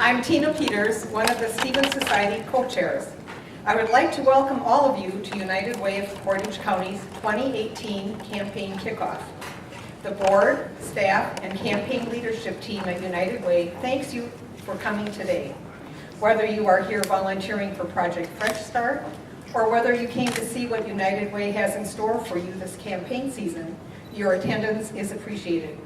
I'm Tina Peters, one of the Stevens Society co-chairs. I would like to welcome all of you to United Way of Portage County's 2018 Campaign Kickoff. The board, staff, and campaign leadership team at United Way thanks you for coming today. Whether you are here volunteering for Project Fresh Start, or whether you came to see what United Way has in store for you this campaign season, your attendance is appreciated.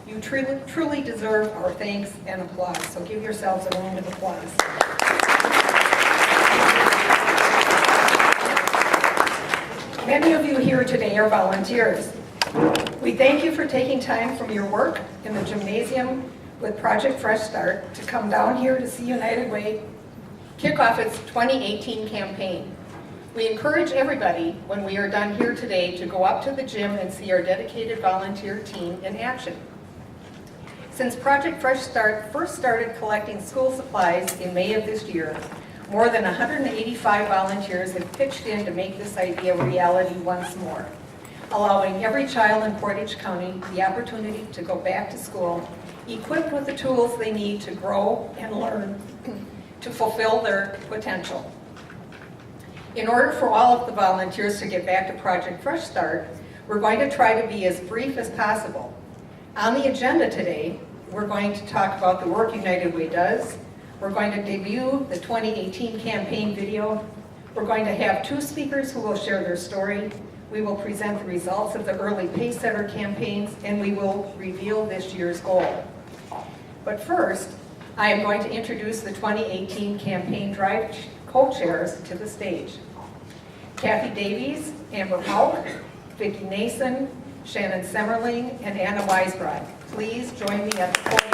You truly deserve our thanks and applause, so give yourselves a round of applause. Many of you here today are volunteers. We thank you for taking time from your work in the gymnasium with Project Fresh Start to come down here to see United Way kick off its 2018 campaign. We encourage everybody, when we are done here today, to go up to the gym and see our dedicated volunteer team in action. Since Project Fresh Start first started collecting school supplies in May of this year, more than 185 volunteers have pitched in to make this idea a reality once more, allowing every child in Portage County the opportunity to go back to school equipped with the tools they need to grow and learn to fulfill their potential. In order for all of the volunteers to get back to Project Fresh Start, we're going to try to be as brief as possible. On the agenda today, we're going to talk about the work United Way does. We're going to debut the 2018 campaign video. We're going to have two speakers who will share their story. We will present the results of the early pacesetter campaigns, and we will reveal this year's goal. But first, I am going to introduce the 2018 Campaign Drive co-chairs to the stage. Kathy Davies, Amber Hauk, Vicki Nason, Shannon Semmerling, and Anna Weisbrod. Please join me at the podium.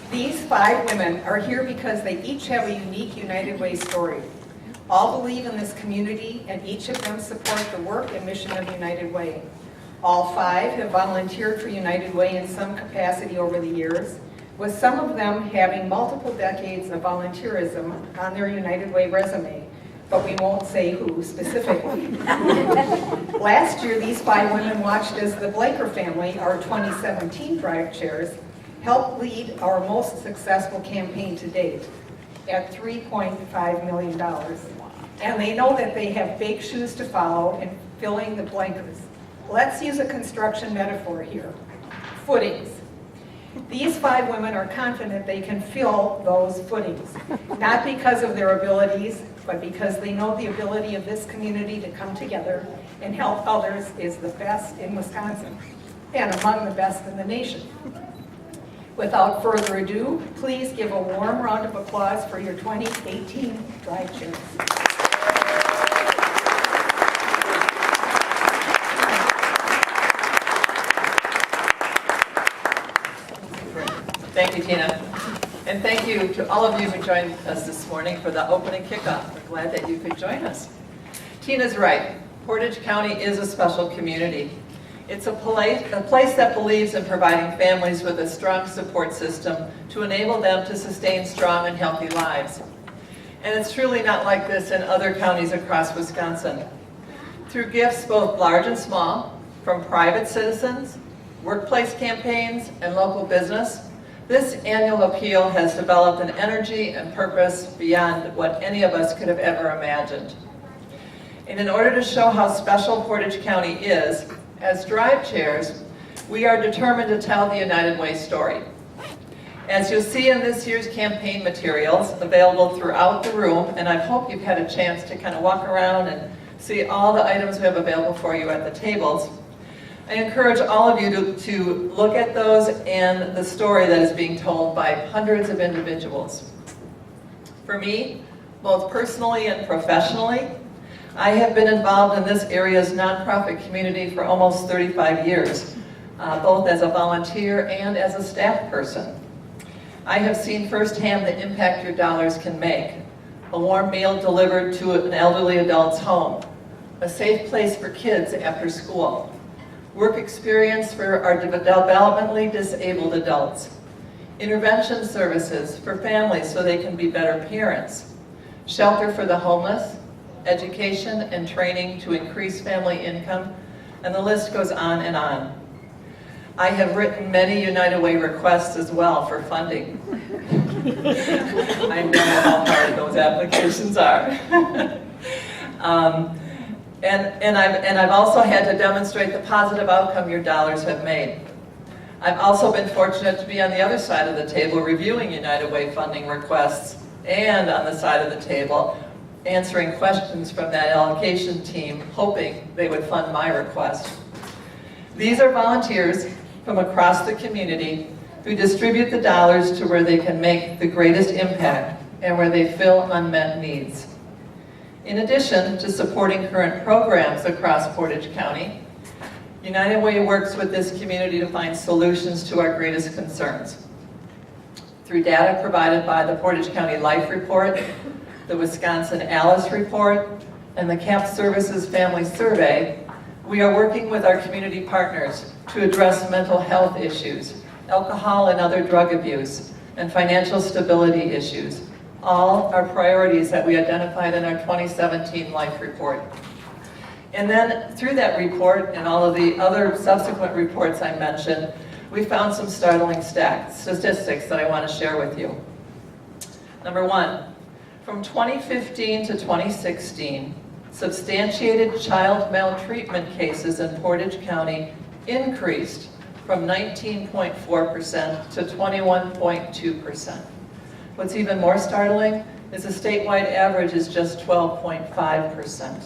These 5 women are here because they each have a unique United Way story. All believe in this community, and each of them support the work and mission of United Way. All 5 have volunteered for United Way in some capacity over the years, with some of them having multiple decades of volunteerism on their United Way resume, but we won't say who specifically. Last year, these 5 women watched as the Blaker family, our 2017 Drive chairs, helped lead our most successful campaign to date at $3.5 million. And they know that they have big shoes to follow in filling the blankers. Let's use a construction metaphor here. Footings. These 5 women are confident they can fill those footings, not because of their abilities, but because they know the ability of this community to come together and help others is the best in Wisconsin, and among the best in the nation. Without further ado, please give a warm round of applause for your 2018 Drive chairs. Thank you, Tina. And thank you to all of you who joined us this morning for the opening kickoff. We're glad that you could join us. Tina's right. Portage County is a special community. It's a place that believes in providing families with a strong support system to enable them to sustain strong and healthy lives. And it's truly not like this in other counties across Wisconsin. Through gifts both large and small, from private citizens, workplace campaigns, and local business, this annual appeal has developed an energy and purpose beyond what any of us could have ever imagined. And in order to show how special Portage County is, as Drive chairs, we are determined to tell the United Way story. As you'll see in this year's campaign materials available throughout the room, and I hope you've had a chance to kind of walk around and see all the items we have available for you at the tables, I encourage all of you to look at those and the story that is being told by hundreds of individuals. For me, both personally and professionally, I have been involved in this area's nonprofit community for almost 35 years, both as a volunteer and as a staff person. I have seen firsthand the impact your dollars can make. A warm meal delivered to an elderly adult's home, a safe place for kids after school, work experience for our developmentally disabled adults, intervention services for families so they can be better parents, shelter for the homeless, education and training to increase family income, and the list goes on and on. I have written many United Way requests as well for funding. I know how hard those applications are. And I've also had to demonstrate the positive outcome your dollars have made. I've also been fortunate to be on the other side of the table reviewing United Way funding requests, and on the side of the table answering questions from that allocation team, hoping they would fund my request. These are volunteers from across the community who distribute the dollars to where they can make the greatest impact and where they fill unmet needs. In addition to supporting current programs across Portage County, United Way works with this community to find solutions to our greatest concerns. Through data provided by the Portage County Life Report, the Wisconsin Alice Report, and the Camp Services Family Survey, we are working with our community partners to address mental health issues, alcohol and other drug abuse, and financial stability issues. All are priorities that we identified in our 2017 Life Report. And then through that report and all of the other subsequent reports I mentioned, we found some startling statistics that I want to share with you. Number one, from 2015 to 2016, substantiated child maltreatment cases in Portage County increased from 19.4% to 21.2%. What's even more startling is the statewide average is just 12.5%.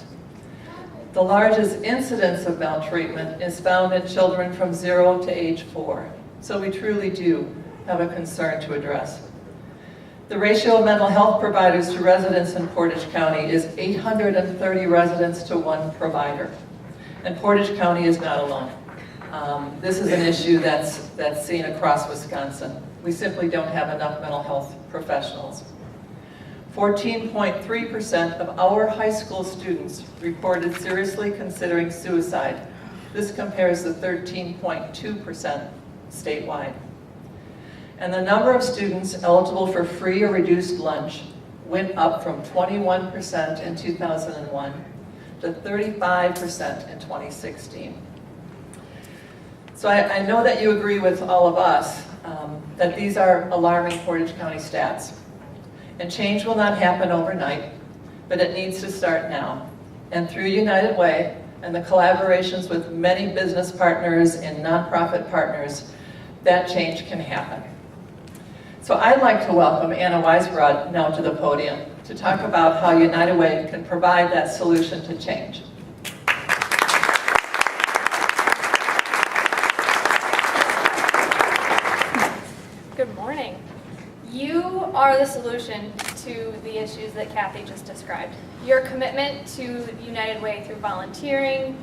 The largest incidence of maltreatment is found in children from 0 to age 4. So we truly do have a concern to address. The ratio of mental health providers to residents in Portage County is 830 residents to 1 provider. And Portage County is not alone. This is an issue that's seen across Wisconsin. We simply don't have enough mental health professionals. 14.3% of our high school students reported seriously considering suicide. This compares to 13.2% statewide. And the number of students eligible for free or reduced lunch went up from 21% in 2001 to 35% in 2016. So I know that you agree with all of us that these are alarming Portage County stats. And change will not happen overnight, but it needs to start now. And through United Way and the collaborations with many business partners and nonprofit partners, that change can happen. So I'd like to welcome Anna Weisbrod now to the podium to talk about how United Way can provide that solution to change. Good morning. You are the solution to the issues that Kathy just described. Your commitment to United Way through volunteering,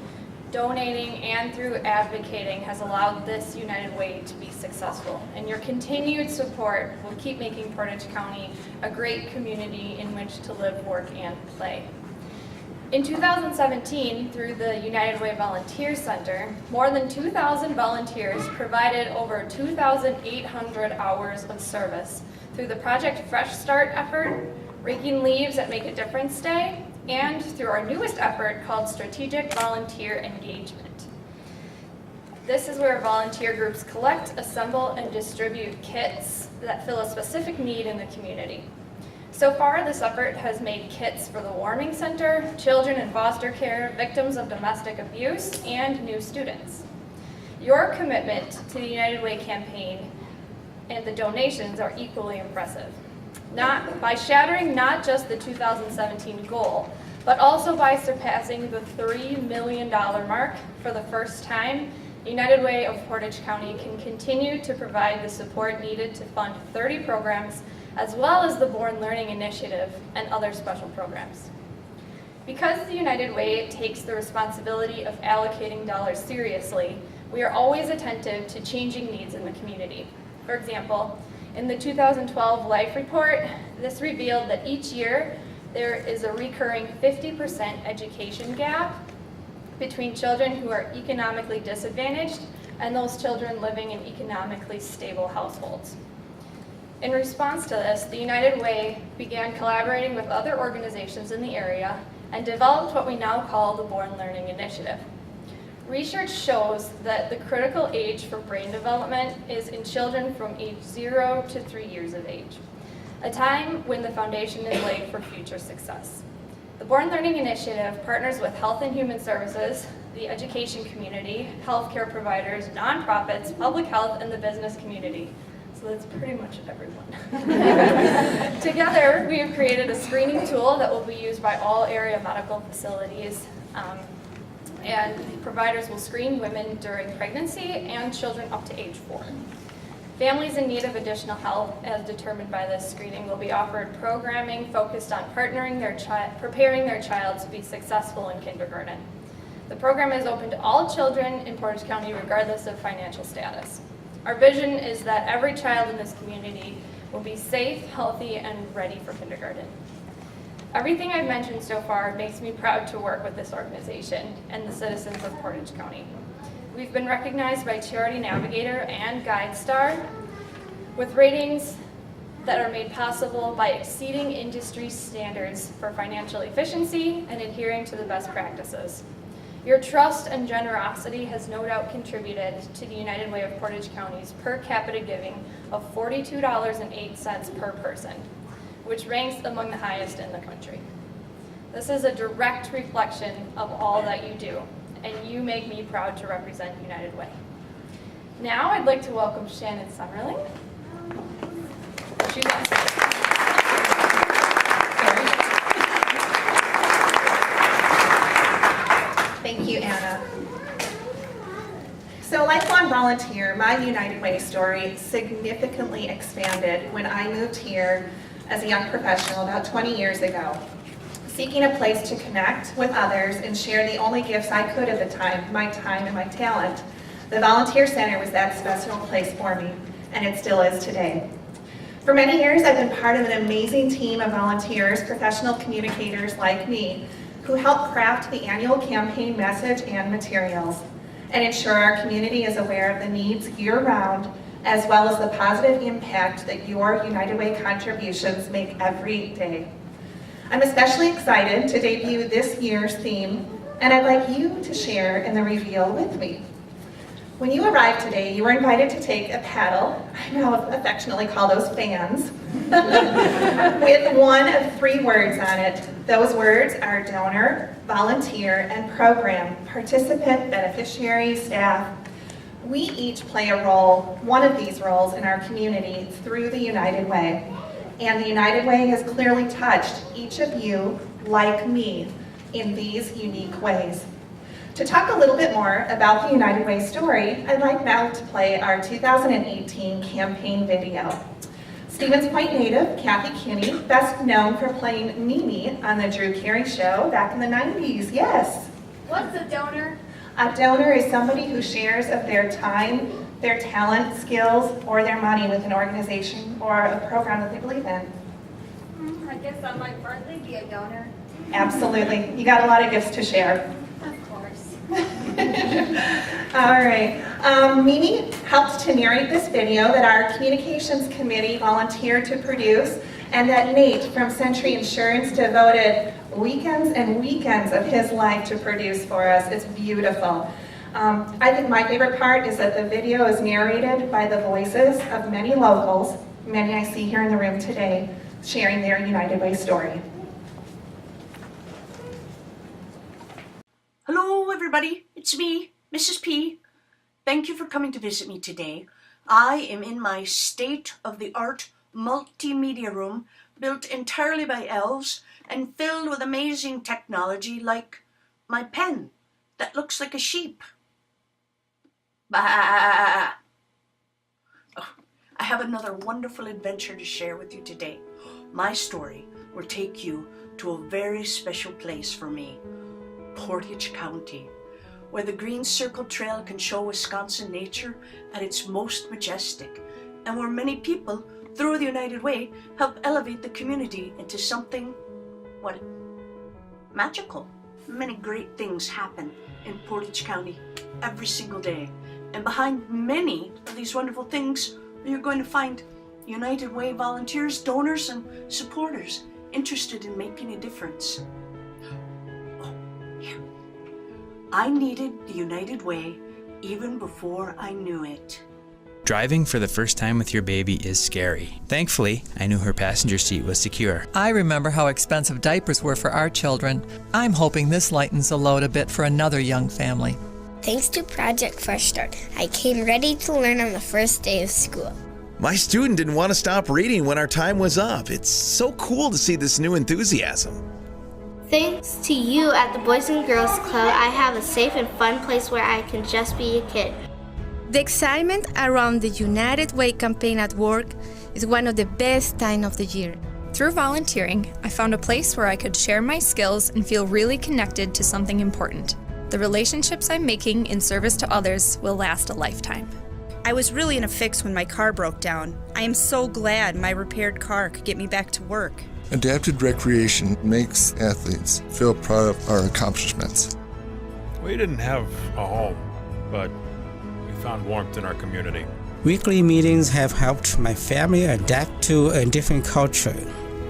donating, and through advocating has allowed this United Way to be successful. And your continued support will keep making Portage County a great community in which to live, work, and play. In 2017, through the United Way Volunteer Center, more than 2,000 volunteers provided over 2,800 hours of service through the Project Fresh Start effort, Raking Leaves at Make a Difference Day, and through our newest effort called Strategic Volunteer Engagement. This is where volunteer groups collect, assemble, and distribute kits that fill a specific need in the community. So far, this effort has made kits for the Warming Center, children in foster care, victims of domestic abuse, and new students. Your commitment to the United Way campaign and the donations are equally impressive. By shattering not just the 2017 goal, but also by surpassing the $3 million mark for the first time, United Way of Portage County can continue to provide the support needed to fund 30 programs, as well as the Born Learning Initiative and other special programs. Because the United Way takes the responsibility of allocating dollars seriously, we are always attentive to changing needs in the community. For example, in the 2012 Life Report, this revealed that each year there is a recurring 50% education gap between children who are economically disadvantaged and those children living in economically stable households. In response to this, the United Way began collaborating with other organizations in the area and developed what we now call the Born Learning Initiative. Research shows that the critical age for brain development is in children from age 0 to 3 years of age, a time when the foundation is laid for future success. The Born Learning Initiative partners with Health and Human Services, the education community, healthcare providers, nonprofits, public health, and the business community. So that's pretty much everyone. Together, we have created a screening tool that will be used by all area medical facilities, and providers will screen women during pregnancy and children up to age 4. Families in need of additional help, as determined by this screening, will be offered programming focused on preparing their child to be successful in kindergarten. The program is open to all children in Portage County, regardless of financial status. Our vision is that every child in this community will be safe, healthy, and ready for kindergarten. Everything I've mentioned so far makes me proud to work with this organization and the citizens of Portage County. We've been recognized by Charity Navigator and GuideStar with ratings that are made possible by exceeding industry standards for financial efficiency and adhering to the best practices. Your trust and generosity has no doubt contributed to the United Way of Portage County's per capita giving of $42.08 per person, which ranks among the highest in the country. This is a direct reflection of all that you do, and you make me proud to represent United Way. Now I'd like to welcome Shannon Summerling. She's awesome. Thank you, Anna. So, lifelong volunteer, my United Way story significantly expanded when I moved here as a young professional about 20 years ago, seeking a place to connect with others and share the only gifts I could at the time, my time and my talent. The Volunteer Center was that special place for me, and it still is today. For many years, I've been part of an amazing team of volunteers, professional communicators like me, who help craft the annual campaign message and materials and ensure our community is aware of the needs year-round, as well as the positive impact that your United Way contributions make every day. I'm especially excited to debut this year's theme, and I'd like you to share in the reveal with me. When you arrived today, you were invited to take a paddle, I now affectionately call those fans, with one of 3 words on it. Those words are donor, volunteer, and program, participant, beneficiary, staff. We each play a role, one of these roles in our community through the United Way. And the United Way has clearly touched each of you, like me, in these unique ways. To talk a little bit more about the United Way story, I'd like now to play our 2018 campaign video. Stevens Point native Kathy Kinney, best known for playing Mimi on the Drew Carey Show back in the 90s, yes. What's a donor? A donor is somebody who shares of their time, their talent, skills, or their money with an organization or a program that they believe in. I guess I might partly be a donor. Absolutely. You got a lot of gifts to share. Of course. All right. Mimi helped to narrate this video that our communications committee volunteered to produce, and that Nate from Century Insurance devoted weekends and weekends of his life to produce for us. It's beautiful. I think my favorite part is that the video is narrated by the voices of many locals, many I see here in the room today, sharing their United Way story. Hello everybody, it's me, Mrs. P. Thank you for coming to visit me today. I am in my state-of-the-art multimedia room built entirely by elves and filled with amazing technology like my pen that looks like a sheep. Bah! Oh, I have another wonderful adventure to share with you today. My story will take you to a very special place for me, Portage County, where the Green Circle Trail can show Wisconsin nature at its most majestic, and where many people, through the United Way, help elevate the community into something, well, magical. Many great things happen in Portage County every single day, and behind many of these wonderful things, you're going to find United Way volunteers, donors, and supporters interested in making a difference. I needed the United Way even before I knew it. Driving for the first time with your baby is scary. Thankfully, I knew her passenger seat was secure. I remember how expensive diapers were for our children. I'm hoping this lightens the load a bit for another young family. Thanks to Project Fresh Start, I came ready to learn on the first day of school. My student didn't want to stop reading when our time was up. It's so cool to see this new enthusiasm. Thanks to you at the Boys and Girls Club, I have a safe and fun place where I can just be a kid. The excitement around the United Way campaign at work is one of the best times of the year. Through volunteering, I found a place where I could share my skills and feel really connected to something important. The relationships I'm making in service to others will last a lifetime. I was really in a fix when my car broke down. I am so glad my repaired car could get me back to work. Adapted recreation makes athletes feel proud of our accomplishments. We didn't have a home, but we found warmth in our community. Weekly meetings have helped my family adapt to a different culture.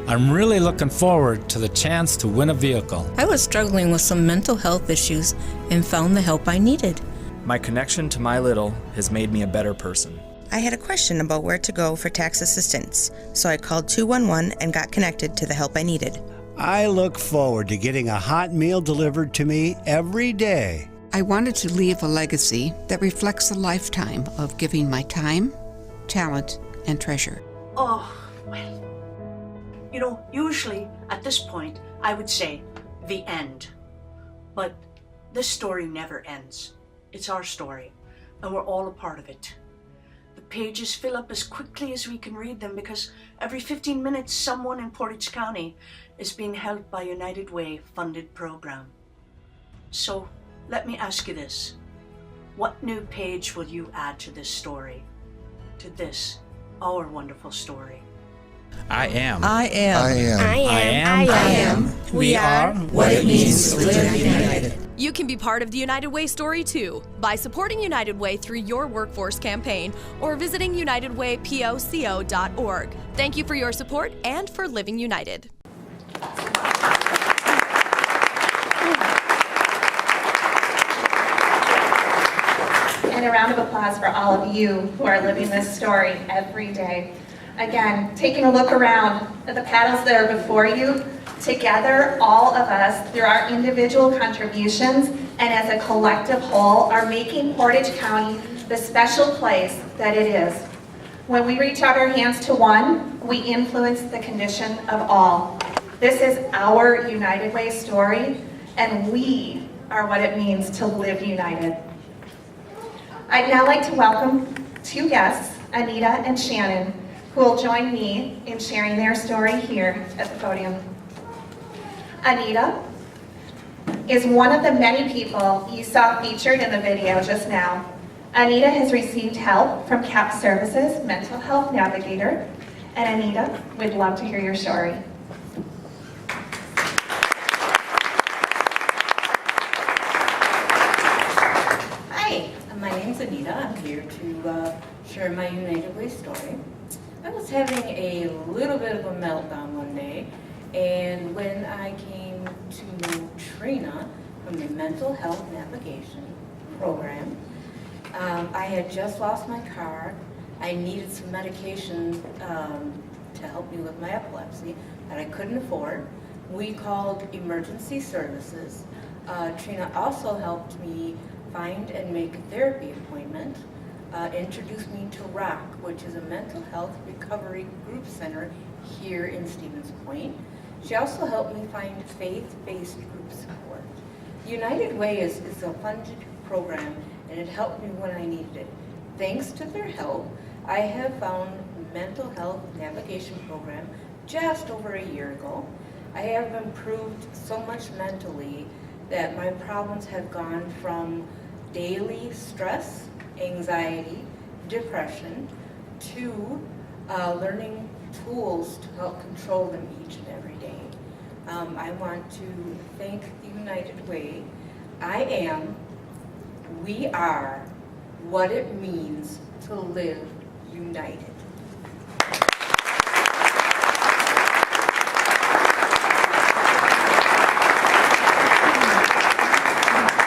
I'm really looking forward to the chance to win a vehicle. I was struggling with some mental health issues and found the help I needed. My connection to my little has made me a better person. I had a question about where to go for tax assistance, so I called 211 and got connected to the help I needed. I look forward to getting a hot meal delivered to me every day. I wanted to leave a legacy that reflects a lifetime of giving my time, talent, and treasure. Oh, well, you know, usually at this point I would say the end. But this story never ends. It's our story, and we're all a part of it. The pages fill up as quickly as we can read them because every 15 minutes someone in Portage County is being helped by United Way funded program. So let me ask you this. What new page will you add to this story? To this, our wonderful story? I am. I am. I am. I am. I am. We are what it means to live united. You can be part of the United Way story too by supporting United Way through your workforce campaign or visiting unitedwaypoco.org. Thank you for your support and for living united. And a round of applause for all of you who are living this story every day. Again, taking a look around at the paddles that are before you, together, all of us, through our individual contributions and as a collective whole, are making Portage County the special place that it is. When we reach out our hands to one, we influence the condition of all. This is our United Way story, and we are what it means to live united. I'd now like to welcome two guests, Anita and Shannon, who will join me in sharing their story here at the podium. Anita is one of the many people you saw featured in the video just now. Anita has received help from CAP Services Mental Health Navigator, and Anita, we'd love to hear your story. Hi, my name's Anita. I'm here to share my United Way story. I was having a little bit of a meltdown one day, and when I came to Trina from the Mental Health Navigation Program, I had just lost my car. I needed some medication to help me with my epilepsy that I couldn't afford. We called emergency services. Trina also helped me find and make a therapy appointment, introduced me to ROC, which is a mental health recovery group center here in Stevens Point. She also helped me find faith-based group support. United Way is a funded program, and it helped me when I needed it. Thanks to their help, I have found a mental health navigation program just over a year ago. I have improved so much mentally that my problems have gone from daily stress, anxiety, depression, to learning tools to help control them each and every day. I want to thank the United Way. I am, we are what it means to live united.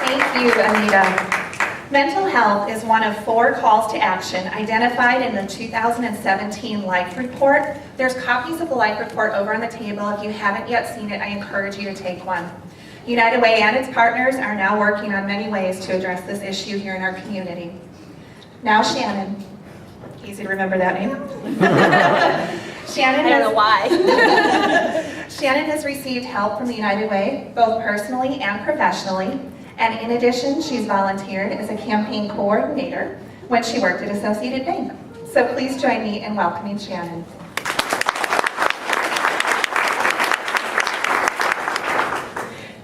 Thank Thank you, Anita. Mental health is one of 4 calls to action identified in the 2017 Life Report. There's copies of the Life Report over on the table. If you haven't yet seen it, I encourage you to take one. United Way and its partners are now working on many ways to address this issue here in our community. Now Shannon. Easy to remember that name. Shannon, I don't know why. Shannon has received help from the United Way, both personally and professionally. And in addition, she's volunteered as a campaign coordinator when she worked at Associated Bank. So please join me in welcoming Shannon.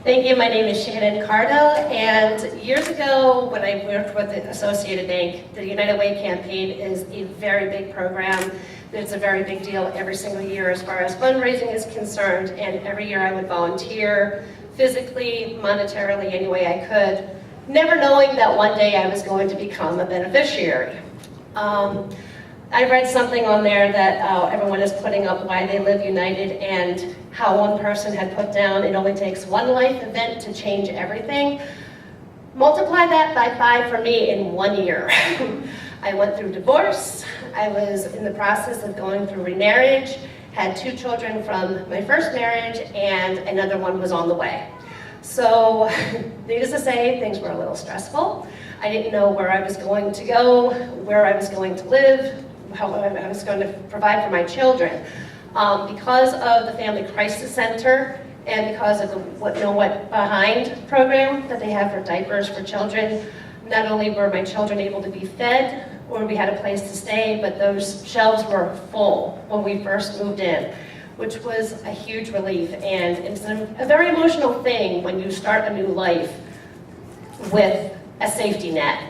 Thank you. My name is Shannon Cardo, and years ago when I worked with the Associated Bank, the United Way campaign is a very big program. It's a very big deal every single year as far as fundraising is concerned, and every year I would volunteer physically, monetarily, any way I could, never knowing that one day I was going to become a beneficiary. I read something on there that everyone is putting up why they live united, and how one person had put down it only takes one life event to change everything. Multiply that by 5 for me in 1 year. I went through divorce, I was in the process of going through remarriage, had 2 children from my first marriage, and another one was on the way. So, needless to say, things were a little stressful. I didn't know where I was going to go, where I was going to live, how I was going to provide for my children. Because of the Family Crisis Center and because of the What Know What Behind program that they have for diapers for children, not only were my children able to be fed or we had a place to stay, but those shelves were full when we first moved in, which was a huge relief. And it's a very emotional thing when you start a new life with a safety net,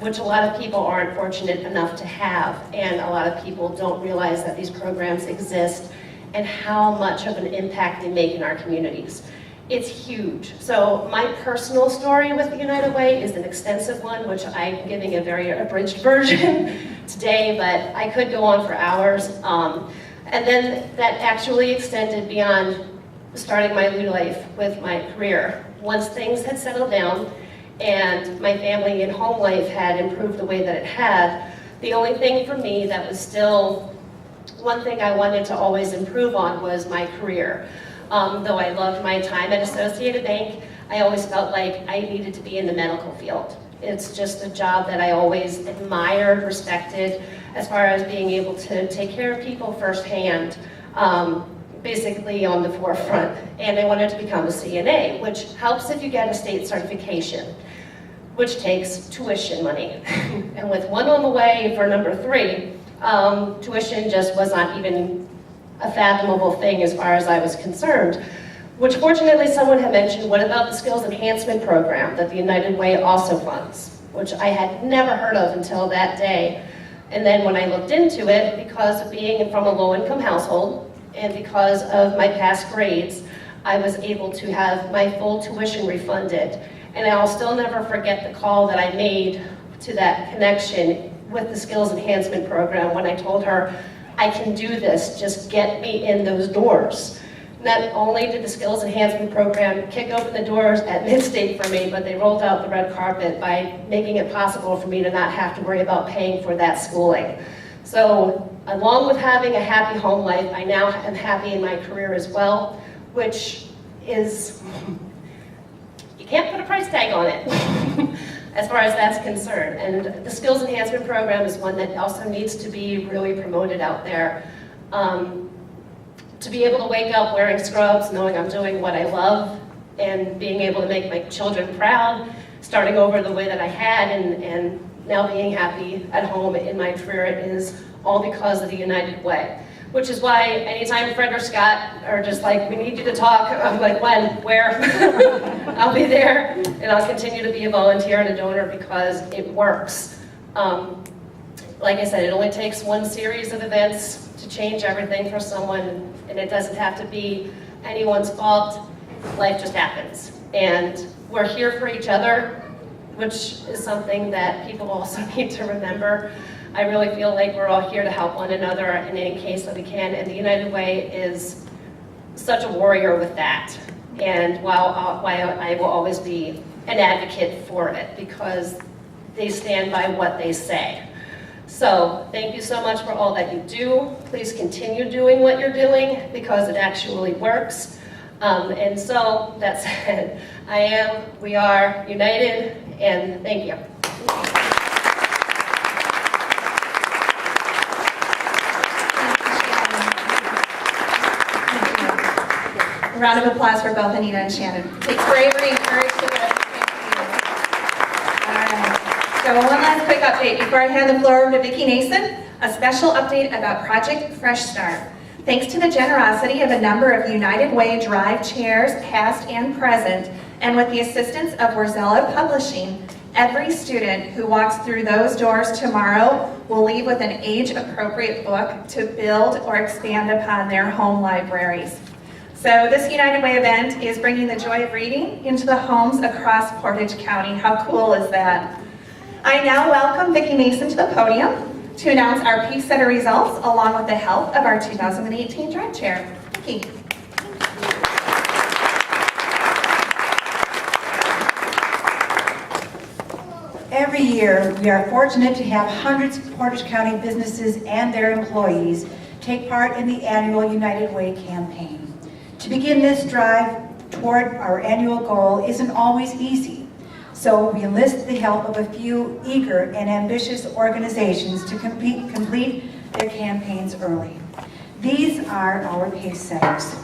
which a lot of people aren't fortunate enough to have, and a lot of people don't realize that these programs exist and how much of an impact they make in our communities. It's huge. So my personal story with the United Way is an extensive one, which I'm giving a very abridged version today, but I could go on for hours. And then that actually extended beyond starting my new life with my career. Once things had settled down and my family and home life had improved the way that it had, the only thing for me that was still one thing I wanted to always improve on was my career. Though I loved my time at Associated Bank, I always felt like I needed to be in the medical field. It's just a job that I always admired, respected, as far as being able to take care of people firsthand, basically on the forefront. And I wanted to become a CNA, which helps if you get a state certification, which takes tuition money. And with one on the way for number 3, tuition just was not even a fathomable thing as far as I was concerned, which fortunately someone had mentioned, what about the skills enhancement program that the United Way also funds, which I had never heard of until that day. And then when I looked into it, because of being from a low-income household and because of my past grades, I was able to have my full tuition refunded. And I'll still never forget the call that I made to that connection with the skills enhancement program when I told her, I can do this, just get me in those doors. Not only did the skills enhancement program kick open the doors at Mid-State for me, but they rolled out the red carpet by making it possible for me to not have to worry about paying for that schooling. So along with having a happy home life, I now am happy in my career as well, which is, you can't put a price tag on it. As far as that's concerned. And the skills enhancement program is one that also needs to be really promoted out there. To be able to wake up wearing scrubs, knowing I'm doing what I love, and being able to make my children proud, starting over the way that I had, and now being happy at home in my career is all because of the United Way. Which is why anytime Fred or Scott are just like, we need you to talk, I'm like, when, where? I'll be there, and I'll continue to be a volunteer and a donor because it works. Like I said, it only takes one series of events to change everything for someone, and it doesn't have to be anyone's fault. Life just happens. And we're here for each other, which is something that people also need to remember. I really feel like we're all here to help one another in any case that we can, and the United Way is such a warrior with that. And while I will always be an advocate for it because they stand by what they say. So thank you so much for all that you do. Please continue doing what you're doing because it actually works. And so that said, we are united, and thank you. A round of applause for both Anita and Shannon. Takes bravery and courage to get up. All right. So one last quick update before I hand the floor over to Vicki Nason. A special update about Project Fresh Start. Thanks to the generosity of a number of United Way Drive chairs, past and present, and with the assistance of Warzella Publishing, every student who walks through those doors tomorrow will leave with an age-appropriate book to build or expand upon their home libraries. So this United Way event is bringing the joy of reading into the homes across Portage County. How cool is that? I now welcome Vicki Mason to the podium to announce our pacesetter results along with the help of our 2018 Drive Chair. Vicki. Every year, we are fortunate to have hundreds of Portage County businesses and their employees take part in the annual United Way campaign. To begin this drive toward our annual goal isn't always easy, so we enlist the help of a few eager and ambitious organizations to complete their campaigns early. These are our pace setters.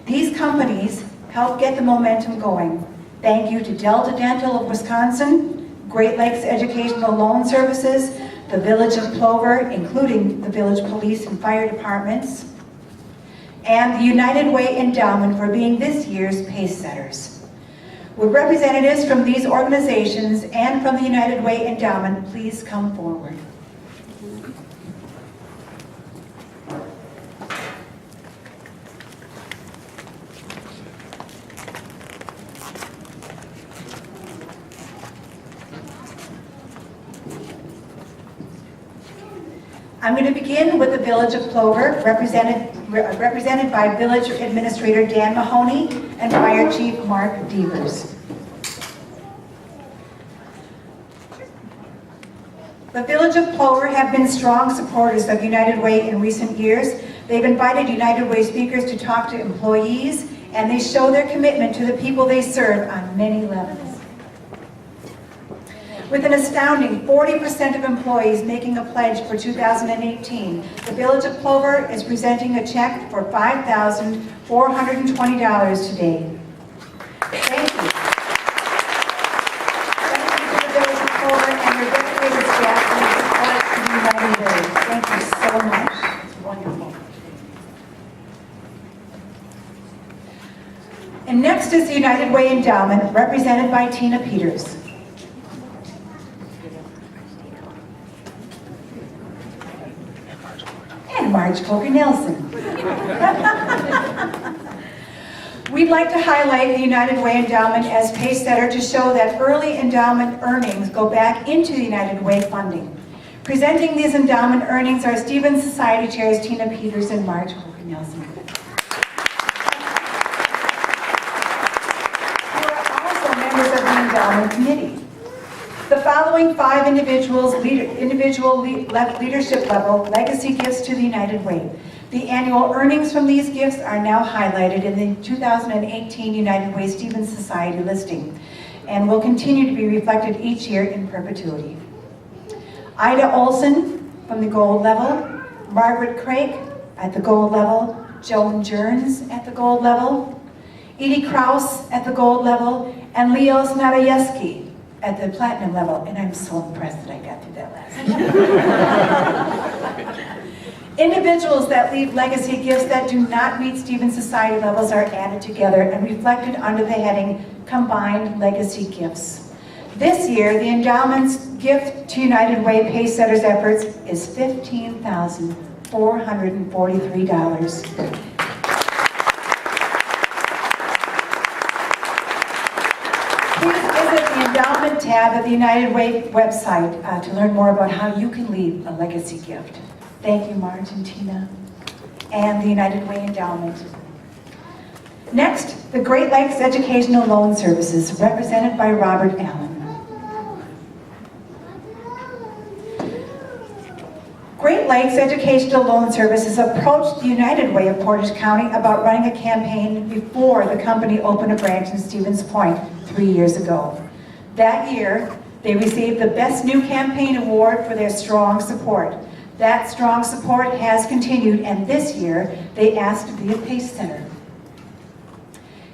These companies help get the momentum going. Thank you to Delta Dental of Wisconsin, Great Lakes Educational Loan Services, the Village of Plover, including the Village Police and Fire Departments, and the United Way Endowment for being this year's pace setters. Would representatives from these organizations and from the United Way Endowment please come forward? I'm going to begin with the Village of Plover, represented by Village Administrator Dan Mahoney and Fire Chief Mark Devers. The Village of Plover have been strong supporters of United Way in recent years. They've invited United Way speakers to talk to employees, and they show their commitment to the people they serve on many levels. With an astounding 40% of employees making a pledge for 2018, the Village of Plover is presenting a check for $5,420 today. Thank you. Thank you to the Village of Plover and your dedicated staff for your support to the United Way. Thank you so much. It's wonderful. And next is the United Way Endowment, represented by Tina Peters. And Marge Coker-Nelson. We'd like to highlight the United Way Endowment as pace setter to show that early endowment earnings go back into the United Way funding. Presenting these endowment earnings are Stevens Society Chairs Tina Peters and Marge Coker-Nelson. You are also members of the endowment committee. The following 5 individual leadership level legacy gifts to the United Way. The annual earnings from these gifts are now highlighted in the 2018 United Way Stevens Society listing and will continue to be reflected each year in perpetuity. Ida Olson from the gold level, Margaret Craig at the gold level, Joan Jerns at the gold level, Edie Krause at the gold level, and Leo Snadajewski at the platinum level, and I'm so impressed that I got through that last. Individuals that leave legacy gifts that do not meet Stevens Society levels are added together and reflected under the heading Combined Legacy Gifts. This year, the endowment's gift to United Way pace setters efforts is $15,443. The endowment tab of the United Way website to learn more about how you can leave a legacy gift. Thank you, Marge and Tina, and the United Way Endowment. Next, the Great Lakes Educational Loan Services, represented by Robert Allen. Great Lakes Educational Loan Services approached the United Way of Portage County about running a campaign before the company opened a branch in Stevens Point 3 years ago. That year, they received the Best New Campaign Award for their strong support. That strong support has continued, and this year, they asked to be a pacesetter.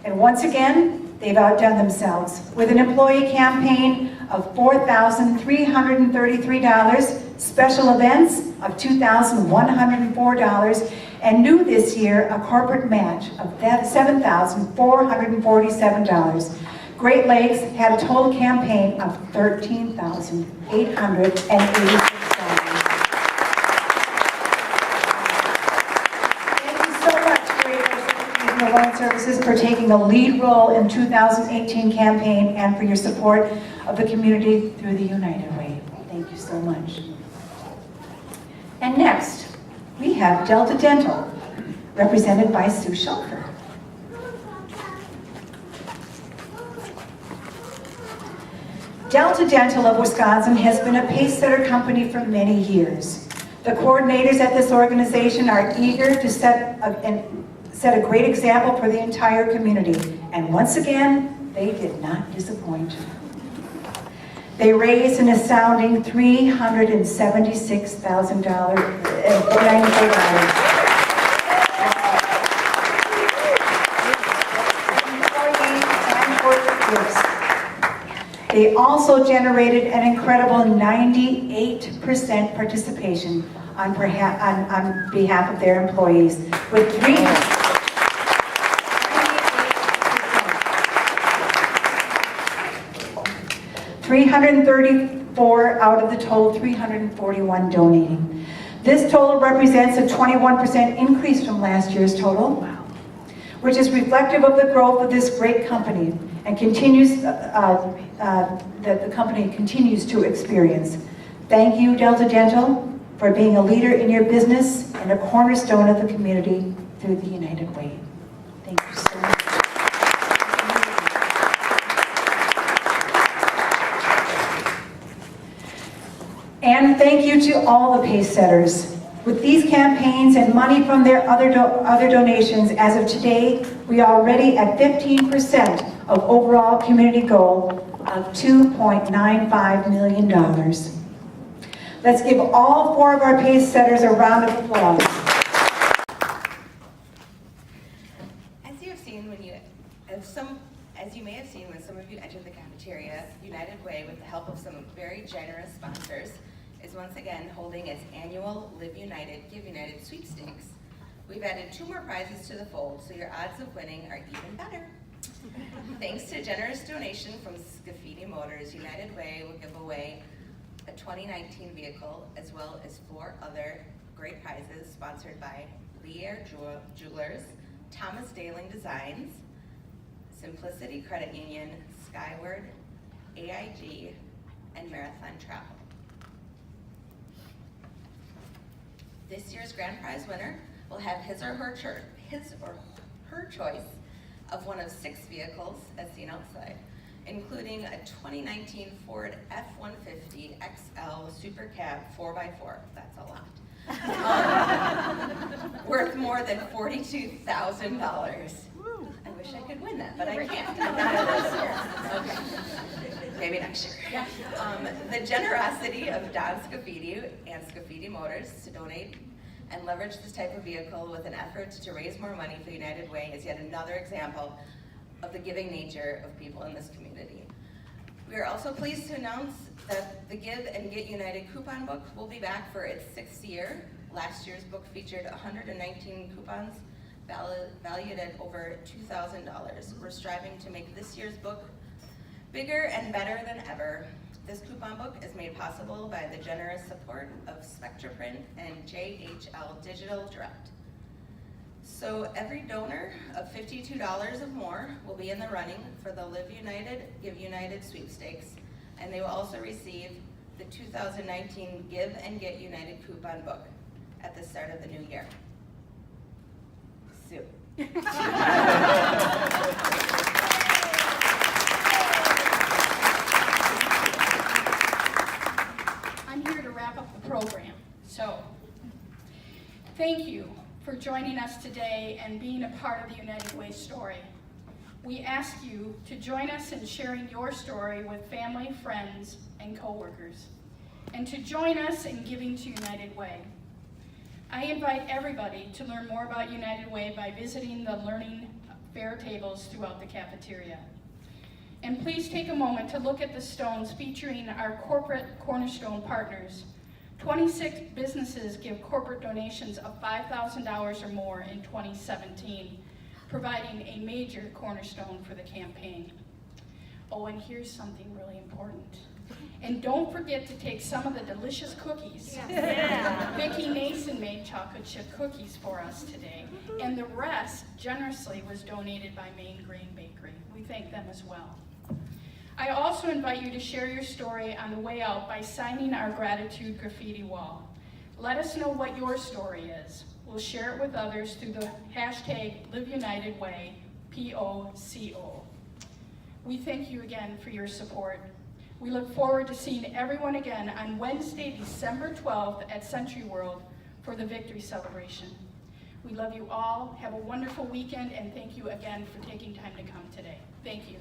And once again, they've outdone themselves with an employee campaign of $4,333, special events of $2,104, and new this year, a corporate match of $7,447. Great Lakes had a total campaign of $13,886. Loan Services for taking the lead role in 2018 campaign and for your support of the community through the United Way. Thank you so much. And next, we have Delta Dental, represented by Sue Schulfer. Delta Dental of Wisconsin has been a pacesetter company for many years. The coordinators at this organization are eager to set a great example for the entire community. And once again, they did not disappoint. They raised an astounding $376,094. They also generated an incredible 98% participation on behalf of their employees, with 334 out of the total 341 donating. This total represents a 21% increase from last year's total, which is reflective of the growth of this great company and continues that the company continues to experience. Thank you, Delta Dental, for being a leader in your business and a cornerstone of the community through the United Way. Thank you so much. And thank you to all the pacesetters. With these campaigns and money from their other donations, as of today, we are already at 15% of overall community goal of $2.95 million. Let's give all 4 of our pacesetters a round of applause. As you may have seen when some of you entered the cafeteria, United Way, with the help of some very generous sponsors, is once again holding its annual Live United, Give United sweepstakes. We've added 2 more prizes to the fold, so your odds of winning are even better. Thanks to a generous donation from Scafidi Motors, United Way will give away a 2019 vehicle, as well as 4 other great prizes sponsored by Lear Jewelers, Thomas Daling Designs, Simplicity Credit Union, Skyward, AIG, and Marathon Travel. This year's grand prize winner will have his or her choice of one of 6 vehicles as seen outside, including a 2019 Ford F-150 XL Super Cab 4x4. That's a lot. Worth more than $42,000. I wish I could win that, but I can't. Not this year. Okay. Maybe next year. The generosity of Don Scafidi and Scafidi Motors to donate and leverage this type of vehicle with an effort to raise more money for United Way is yet another example of the giving nature of people in this community. We are also pleased to announce that the Give and Get United coupon book will be back for its 6th year. Last year's book featured 119 coupons valued at over $2,000. We're striving to make this year's book bigger and better than ever. This coupon book is made possible by the generous support of SpectraPrint and JHL Digital Direct. So every donor of $52 or more will be in the running for the Live United, Give United sweepstakes, and they will also receive the 2019 Give and Get United coupon book at the start of the new year. Sue. Thank you for joining us today and being a part of the United Way story. We ask you to join us in sharing your story with family, friends, and coworkers, and to join us in giving to United Way. I invite everybody to learn more about United Way by visiting the learning fair tables throughout the cafeteria. And please take a moment to look at the stones featuring our corporate Cornerstone partners. 26 businesses give corporate donations of $5,000 or more in 2017, providing a major cornerstone for the campaign. Oh, and here's something really important. And don't forget to take some of the delicious cookies. Yeah. Vicki Nason made chocolate chip cookies for us today, and the rest generously was donated by Main Grain Bakery. We thank them as well. I also invite you to share your story on the way out by signing our gratitude graffiti wall. Let us know what your story is. We'll share it with others through the hashtag LiveUnitedWay, POCO. We thank you again for your support. We look forward to seeing everyone again on Wednesday, December 12th at Century World for the Victory Celebration. We love you all. Have a wonderful weekend, and thank you again for taking time to come today. Thank you.